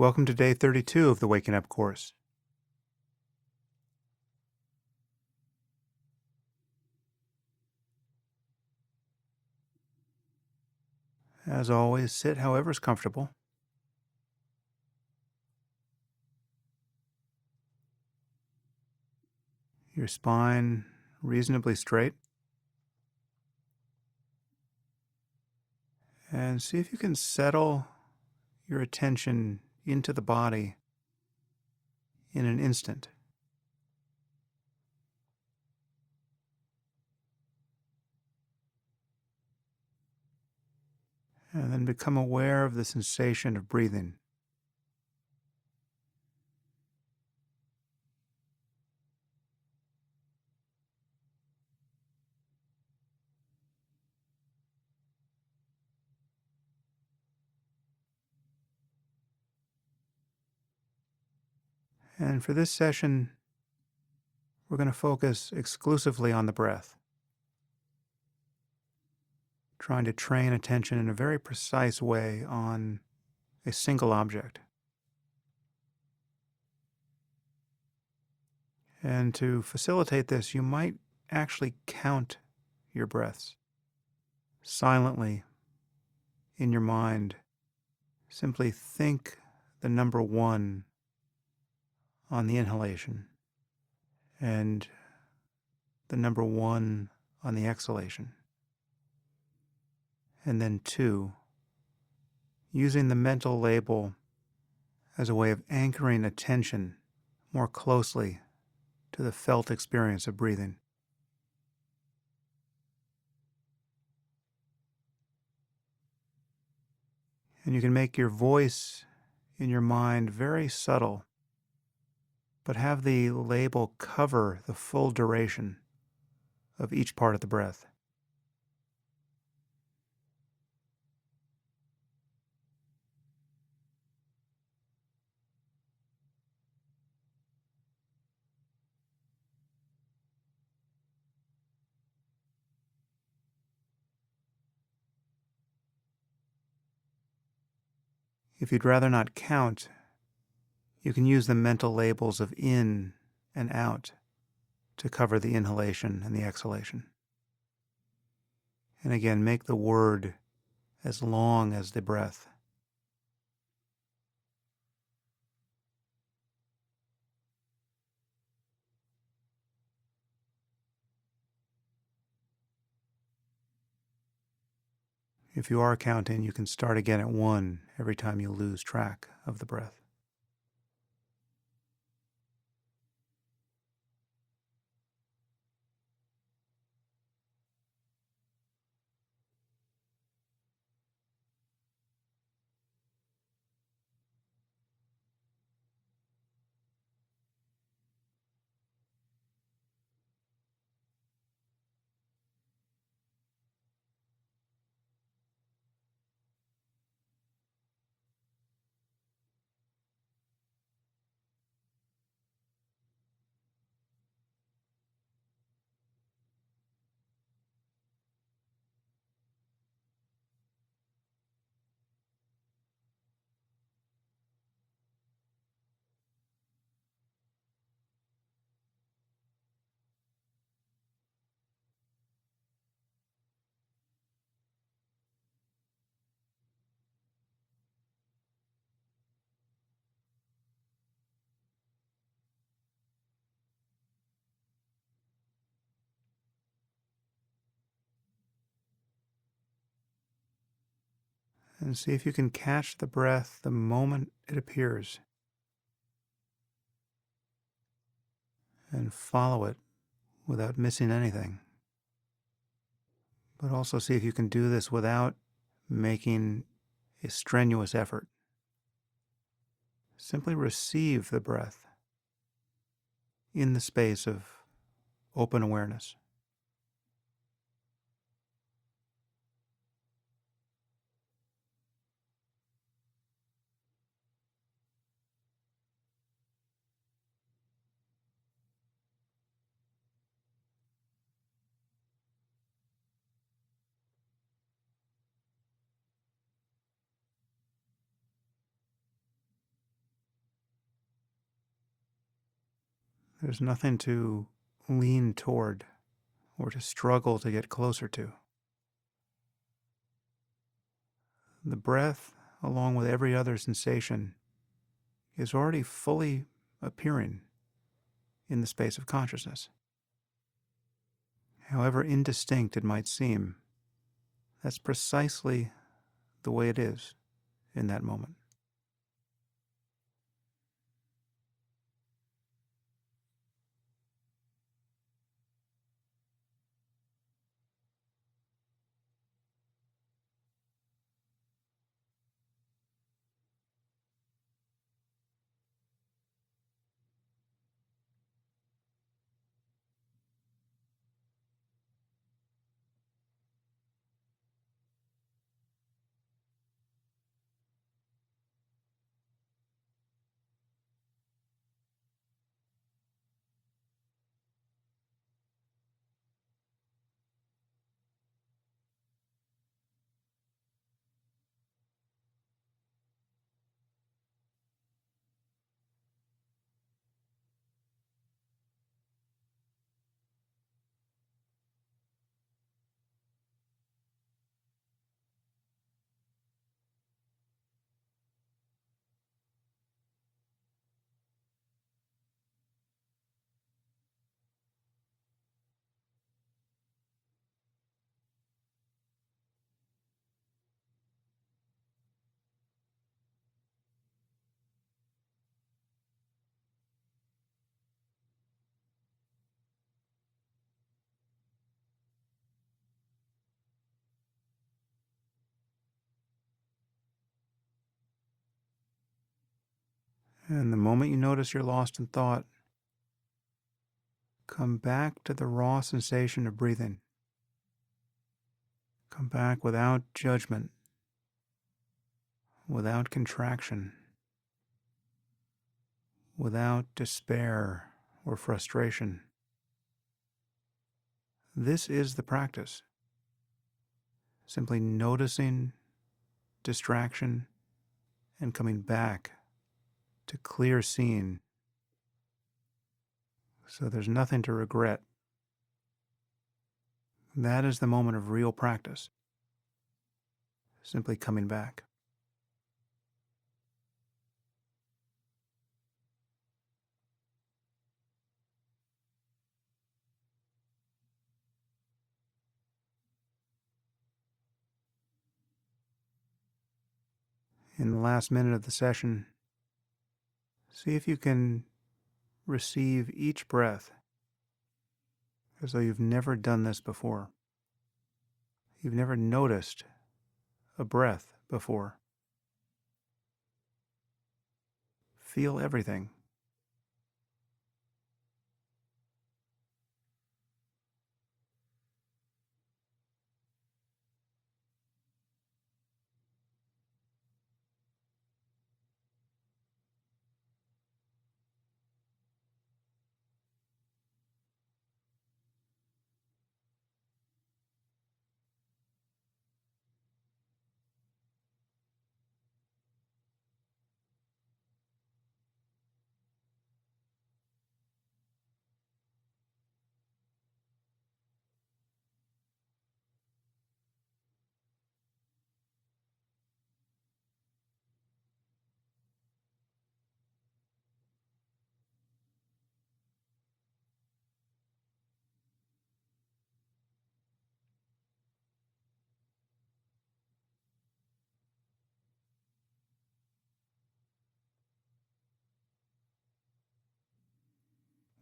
Welcome to day 32 of the Waking Up course. As always, sit however is comfortable. Your spine reasonably straight. And see if you can settle your attention into the body in an instant. And then become aware of the sensation of breathing. And for this session, we're going to focus exclusively on the breath, trying to train attention in a very precise way on a single object. And to facilitate this, you might actually count your breaths silently in your mind. Simply think the number 1 on the inhalation and the number 1 on the exhalation. And then 2, using the mental label as a way of anchoring attention more closely to the felt experience of breathing. And you can make your voice in your mind very subtle, but have the label cover the full duration of each part of the breath. If you'd rather not count, you can use the mental labels of in and out to cover the inhalation and the exhalation. And again, make the word as long as the breath. If you are counting, you can start again at 1 every time you lose track of the breath. And see if you can catch the breath the moment it appears and follow it without missing anything. But also see if you can do this without making a strenuous effort. Simply receive the breath in the space of open awareness. There's nothing to lean toward or to struggle to get closer to. The breath, along with every other sensation, is already fully appearing in the space of consciousness. However indistinct it might seem, that's precisely the way it is in that moment. And the moment you notice you're lost in thought, come back to the raw sensation of breathing. Come back without judgment, without contraction, without despair or frustration. This is the practice. Simply noticing distraction and coming back to clear seeing. So there's nothing to regret. That is the moment of real practice. Simply coming back. In the last minute of the session, see if you can receive each breath as though you've never done this before. You've never noticed a breath before. Feel everything.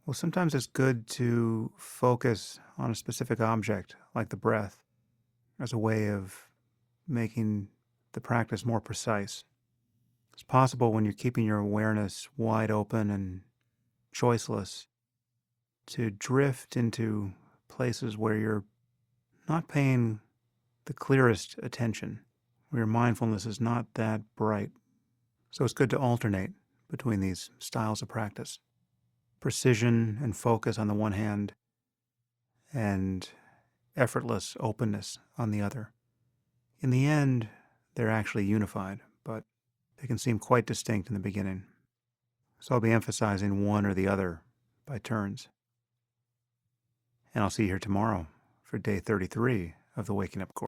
Well, sometimes it's good to focus on a specific object, like the breath, as a way of making the practice more precise. It's possible when you're keeping your awareness wide open and choiceless to drift into places where you're not paying the clearest attention, where your mindfulness is not that bright. So it's good to alternate between these styles of practice. Precision and focus on the one hand, and effortless openness on the other. In the end, they're actually unified, but they can seem quite distinct in the beginning. So I'll be emphasizing one or the other by turns. And I'll see you here tomorrow for day 33 of the Waking Up Course.